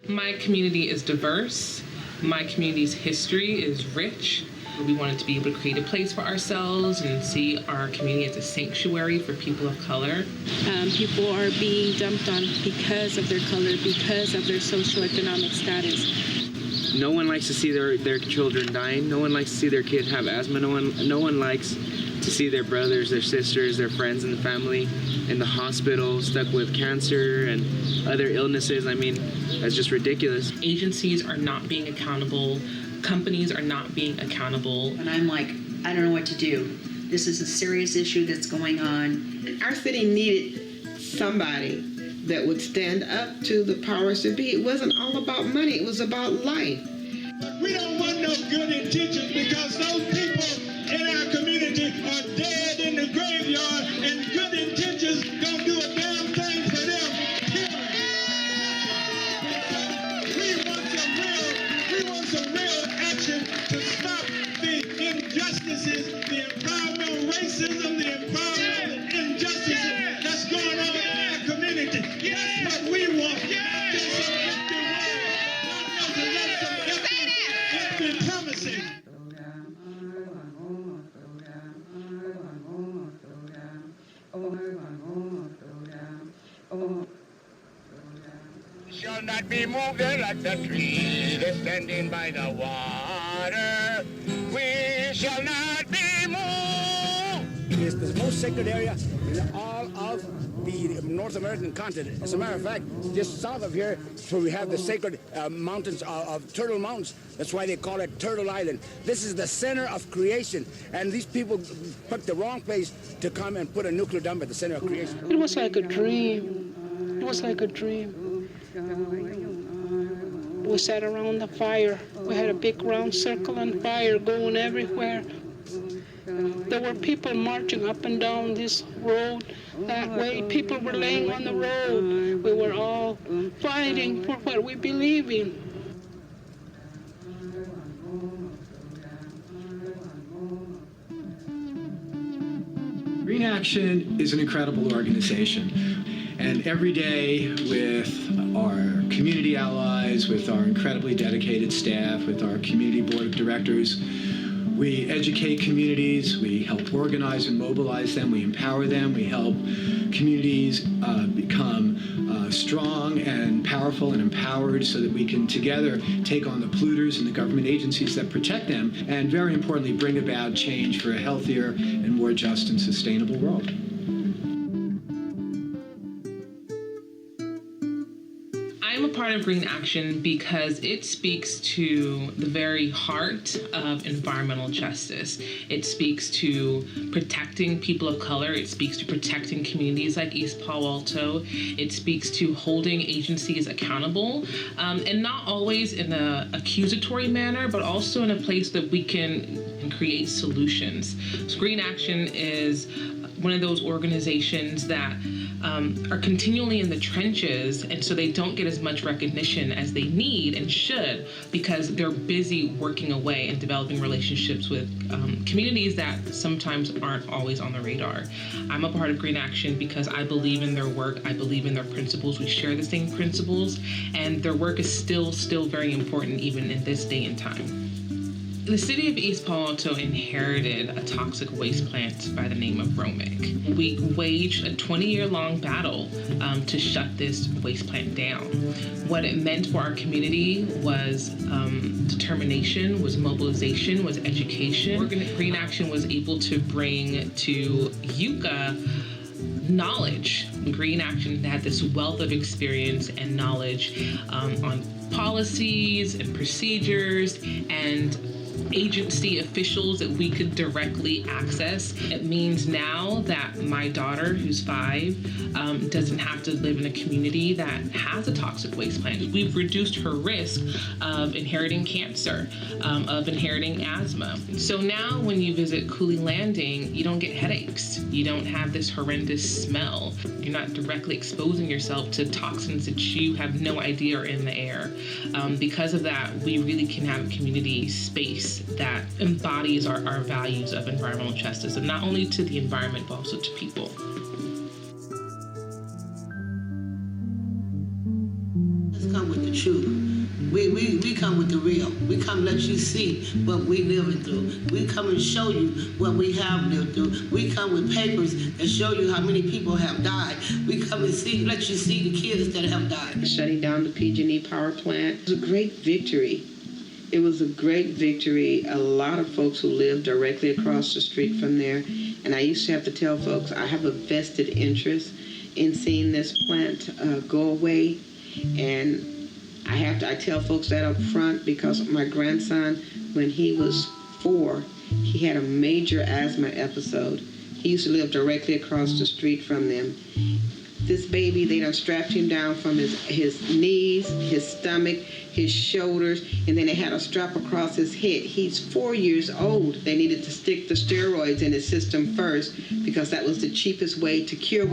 My community is diverse. My community's history is rich. We wanted to be able to create a place for ourselves and see our community as a sanctuary for people of color. People are being dumped on because of their color, because of their socioeconomic status. No one likes to see their children dying. No one likes to see their kid have asthma. No one likes to see their brothers, their sisters, their friends in the family in the hospital, stuck with cancer and other illnesses. I mean, that's just ridiculous. Agencies are not being accountable. Companies are not being accountable. And I'm like, I don't know what to do. This is a serious issue that's going on. Our city needed somebody that would stand up to the powers that be. It wasn't all about money, it was about life. We don't want no good intentions because those people in our community are dead in the graveyard, and good intentions don't do a damn thing for them. We want some real action to stop the injustices, the environmental racism, the environmental injustices that's going on in our community. That's what we want. Just some empty words. Some empty promises. Shall not be moved like the tree that's standing by the water. We shall not be moved. It's the most sacred area in all of the North American continent. As a matter of fact, just south of here, where we have the sacred mountains of Turtle Mountains. That's why they call it Turtle Island. This is the center of creation, and these people picked the wrong place to come and put a nuclear dump at the center of creation. It was like a dream. It was like a dream. We sat around the fire. We had a big round circle on fire going everywhere. There were people marching up and down this road that way. People were laying on the road. We were all fighting for what we believe in. Greenaction is an incredible organization. And every day with our community allies, with our incredibly dedicated staff, with our community board of directors, we educate communities, we help organize and mobilize them, we empower them, we help communities become strong and powerful and empowered so that we can together take on the polluters and the government agencies that protect them, and very importantly, bring about change for a healthier and more just and sustainable world. I'm a part of Greenaction because it speaks to the very heart of environmental justice. It speaks to protecting people of color. It speaks to protecting communities like East Palo Alto. It speaks to holding agencies accountable, and not always in an accusatory manner, but also in a place that we can create solutions. So Greenaction is one of those organizations that are continually in the trenches, and so they don't get as much recognition as they need and should, because they're busy working away and developing relationships with communities that sometimes aren't always on the radar. I'm a part of Greenaction because I believe in their work, I believe in their principles, we share the same principles, and their work is still very important even in this day and time. The city of East Palo Alto inherited a toxic waste plant by the name of Bromic. We waged a 20-year-long battle to shut this waste plant down. What it meant for our community was determination, was mobilization, was education. Greenaction was able to bring to Yucca knowledge. Greenaction had this wealth of experience and knowledge on policies and procedures and agency officials that we could directly access. It means now that my daughter, who's 5, doesn't have to live in a community that has a toxic waste plant. We've reduced her risk of inheriting cancer, of inheriting asthma. So now when you visit Cooley Landing, you don't get headaches. You don't have this horrendous smell. You're not directly exposing yourself to toxins that you have no idea are in the air. Because of that, we really can have a community space that embodies our values of environmental justice, and not only to the environment, but also to people. Let's come with the truth. We come with the real. We come let you see what we living through. We come and show you what we have lived through. We come with papers that show you how many people have died. We come and let you see the kids that have died. Shutting down the PG&E power plant was a great victory. It was a great victory. A lot of folks who lived directly across the street from there, and I used to have to tell folks I have a vested interest in seeing this plant go away, and I tell folks that up front because my grandson, when he was 4, he had a major asthma episode. He used to live directly across the street from them. This baby, they done strapped him down from his knees, his stomach, his shoulders, and then they had a strap across his head. He's 4 years old. They needed to stick the steroids in his system first because that was the cheapest way to cure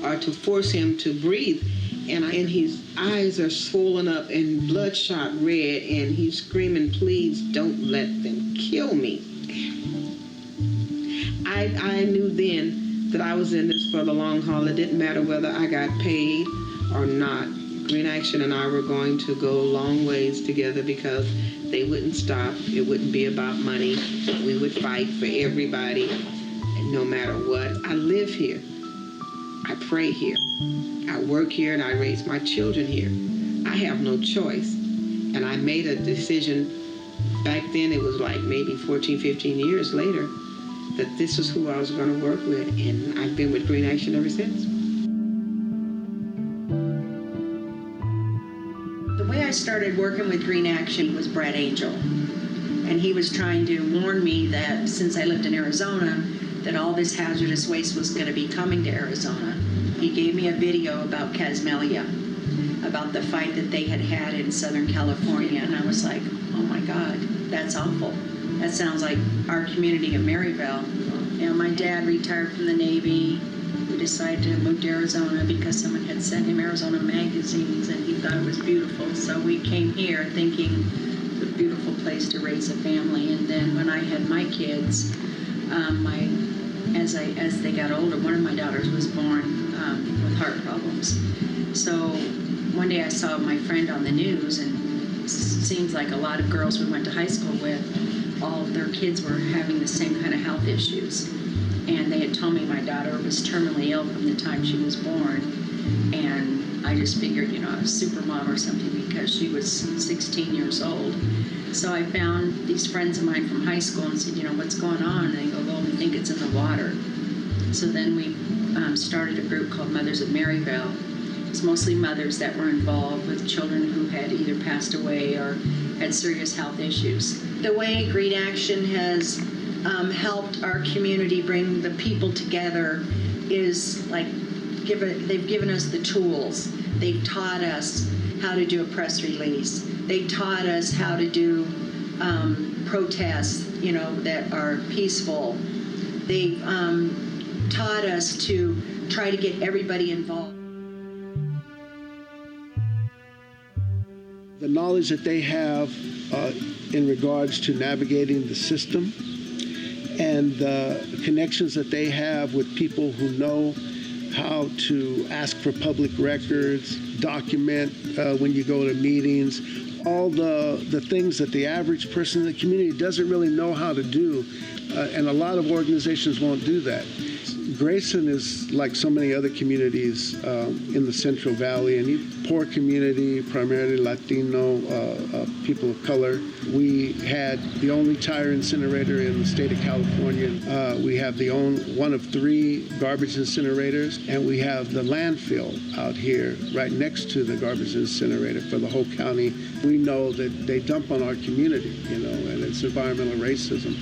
or to force him to breathe. And his eyes are swollen up and bloodshot red, and he's screaming, "Please don't let them kill me." I knew then that I was in this for the long haul. It didn't matter whether I got paid or not. Greenaction and I were going to go long ways together because they wouldn't stop. It wouldn't be about money. We would fight for everybody, no matter what. I live here. I pray here. I work here and I raise my children here. I have no choice. And I made a decision back then, it was like maybe 14, 15 years later, that this is who I was going to work with. And I've been with Greenaction ever since. The way I started working with Greenaction was Brad Angel. And he was trying to warn me that since I lived in Arizona, that all this hazardous waste was going to be coming to Arizona. He gave me a video about Casmelia, about the fight that they had in Southern California, and I was like, oh my God, that's awful. That sounds like our community of Maryville. You know, my dad retired from the Navy. We decided to move to Arizona because someone had sent him Arizona magazines, and he thought it was beautiful. So we came here thinking it was a beautiful place to raise a family. And then when I had my kids, as they got older, one of my daughters was born with heart problems. So one day I saw my friend on the news, and it seems like a lot of girls we went to high school with, all of their kids were having the same kind of health issues. And they had told me my daughter was terminally ill from the time she was born. And I just figured, you know, I was supermom or something because she was 16 years old. So I found these friends of mine from high school and said, you know, what's going on? And they go, well, we think it's in the water. So then we started a group called Mothers of Maryville. It's mostly mothers that were involved with children who had either passed away or had serious health issues. The way Greenaction has helped our community bring the people together is like, they've given us the tools. They've taught us how to do a press release. They taught us how to do protests, you know, that are peaceful. They've taught us to try to get everybody involved. The knowledge that they have in regards to navigating the system and the connections that they have with people who know how to ask for public records, document when you go to meetings, all the things that the average person in the community doesn't really know how to do, and a lot of organizations won't do that. Grayson is like so many other communities in the Central Valley, and poor community, primarily Latino, people of color. We had the only tire incinerator in the state of California. We have one of 3 garbage incinerators, and we have the landfill out here right next to the garbage incinerator for the whole county. We know that they dump on our community, you know, and it's environmental racism.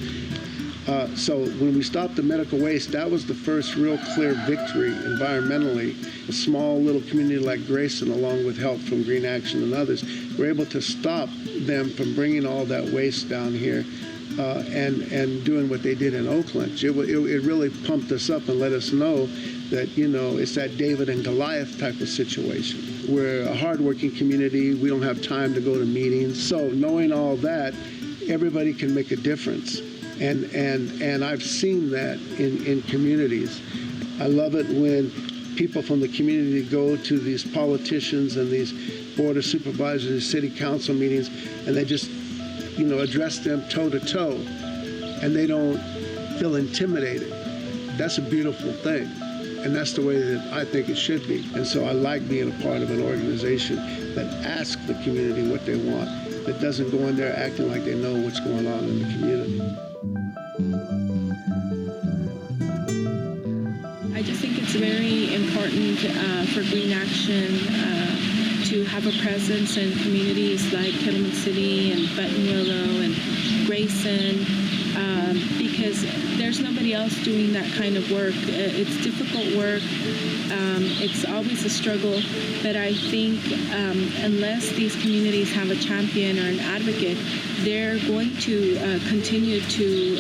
So when we stopped the medical waste, that was the first real clear victory environmentally. A small little community like Grayson, along with help from Greenaction and others, were able to stop them from bringing all that waste down here and doing what they did in Oakland. It really pumped us up and let us know that, you know, it's that David and Goliath type of situation. We're a hardworking community. We don't have time to go to meetings. So knowing all that, everybody can make a difference. And I've seen that in communities. I love it when people from the community go to these politicians and these board of supervisors and city council meetings, and they just, address them toe to toe, and they don't feel intimidated. That's a beautiful thing, and that's the way that I think it should be. And so I like being a part of an organization that asks the community what they want, that doesn't go in there acting like they know what's going on in the community. I just think it's very important for Greenaction to have a presence in communities like Kettleman City and Buttonwillow and Grayson, because there's nobody else doing that kind of work. It's difficult work. It's always a struggle, but I think unless these communities have a champion or an advocate, they're going to continue to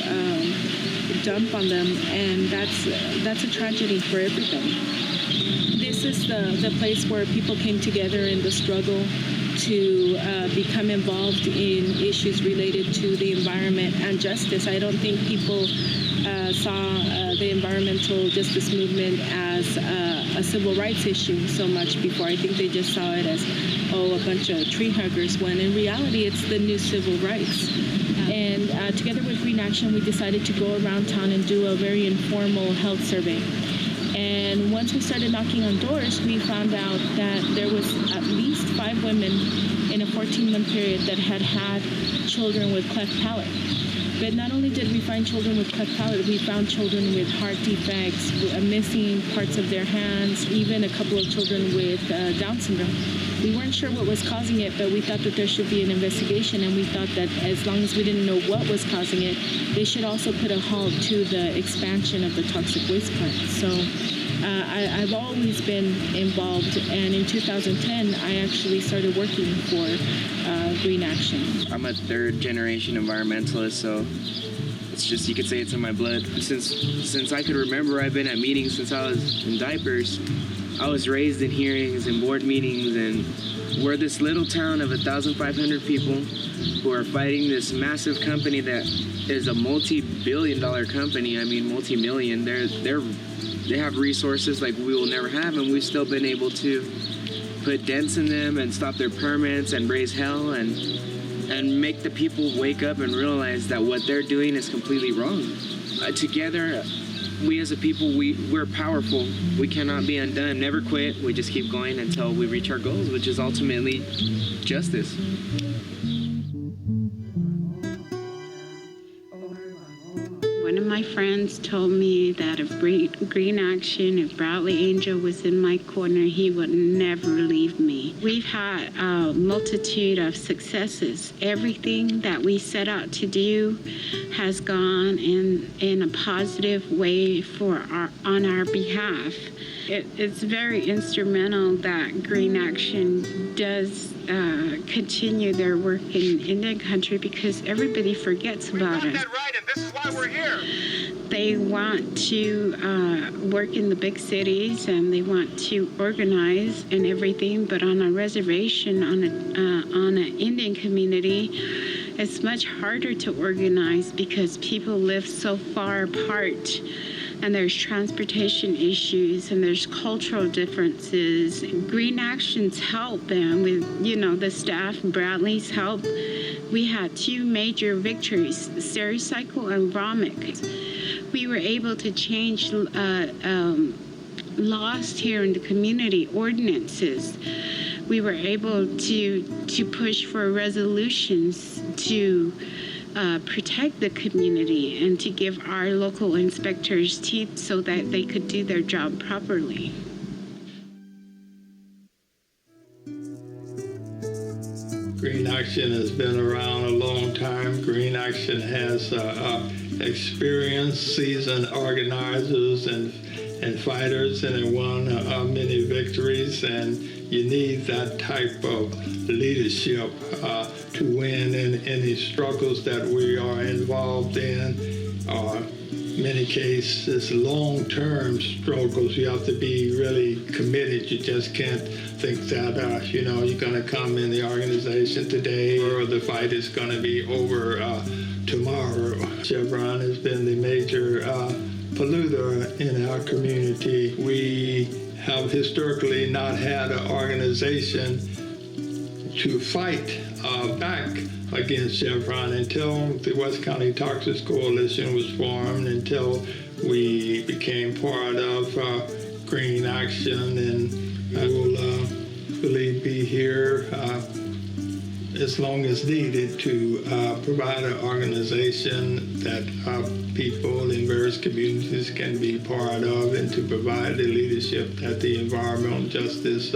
dump on them, and that's a tragedy for everybody. This is the place where people came together in the struggle to become involved in issues related to the environment and justice. I don't think people saw the environmental justice movement as a civil rights issue so much before. I think they just saw it as, a bunch of tree huggers, when in reality it's the new civil rights. And together with Greenaction, we decided to go around town and do a very informal health survey. And once we started knocking on doors, we found out that there was at least 5 women in a 14-month period that had had children with cleft palate. But not only did we find children with cleft palate, we found children with heart defects, missing parts of their hands, even a couple of children with Down syndrome. We weren't sure what was causing it, but we thought that there should be an investigation, and we thought that as long as we didn't know what was causing it, they should also put a halt to the expansion of the toxic waste plant. So I've always been involved, and in 2010, I actually started working for Greenaction. I'm a third-generation environmentalist, so it's just, you could say it's in my blood. Since I could remember, I've been at meetings since I was in diapers. I was raised in hearings and board meetings, and we're this little town of 1,500 people who are fighting this massive company that is a multi-billion-dollar company. I mean, multi-million. They have resources like we will never have, and we've still been able to put dents in them and stop their permits and raise hell and make the people wake up and realize that what they're doing is completely wrong. Together, we as a people, we're powerful. We cannot be undone. Never quit. We just keep going until we reach our goals, which is ultimately justice. One of my friends told me that if Greenaction, if Bradley Angel was in my corner, he would never leave me. We've had a multitude of successes. Everything that we set out to do has gone in a positive way on our behalf. It's very instrumental that Greenaction does continue their work in Indian country, because everybody forgets about it. That right, and this is why we're here. They want to work in the big cities, and they want to organize and everything, but on a reservation, on an Indian community, it's much harder to organize because people live so far apart. And there's transportation issues, and there's cultural differences. Greenaction's help, and with the staff, Bradley's help, we had 2 major victories: Stericycle and Vromic. We were able to change laws here in the community, ordinances. We were able to push for resolutions to protect the community and to give our local inspectors teeth so that they could do their job properly. Greenaction has been around a long time. Greenaction has experienced, seasoned organizers and fighters, and it won many victories. And you need that type of leadership to win in any struggles that we are involved in. Many cases, long-term struggles. You have to be really committed. You just can't think that, you're going to come in the organization today or the fight is going to be over tomorrow. Chevron has been the major polluter in our community. We have historically not had an organization to fight back against Chevron until the West County Toxics Coalition was formed, until we became part of Greenaction, and I will believe be here as long as needed to provide an organization that people in various communities can be part of, and to provide the leadership that the environmental justice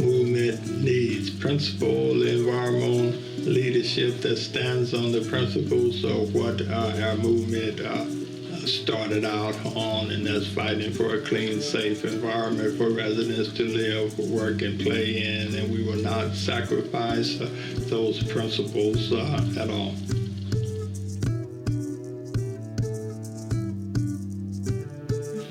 movement needs. Principled environmental leadership that stands on the principles of what our movement started out on, and that's fighting for a clean, safe environment for residents to live, work, and play in, and we will not sacrifice those principles at all.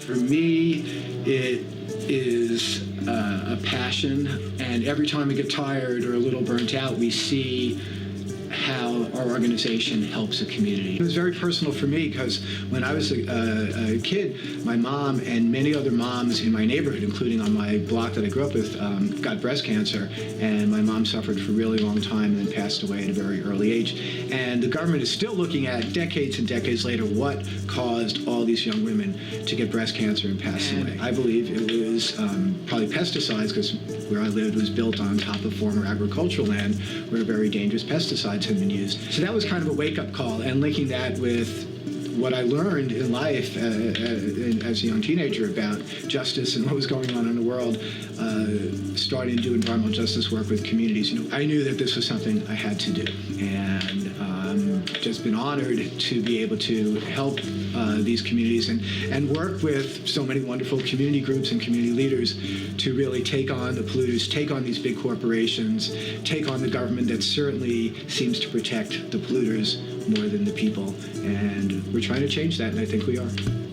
For me, it is a passion, and every time we get tired or a little burnt out, we see how our organization helps a community. It was very personal for me because when I was a kid, my mom and many other moms in my neighborhood, including on my block that I grew up with, got breast cancer, and my mom suffered for a really long time and then passed away at a very early age. And the government is still looking at, decades and decades later, what caused all these young women to get breast cancer and pass away. I believe it was probably pesticides, because where I lived was built on top of former agricultural land where very dangerous pesticides had been used. So that was kind of a wake-up call, and linking that with what I learned in life as a young teenager about justice and what was going on in the world, starting to do environmental justice work with communities. I knew that this was something I had to do, and just been honored to be able to help these communities and work with so many wonderful community groups and community leaders to really take on the polluters, take on these big corporations, take on the government that certainly seems to protect the polluters more than the people. And we're trying to change that, and I think we are.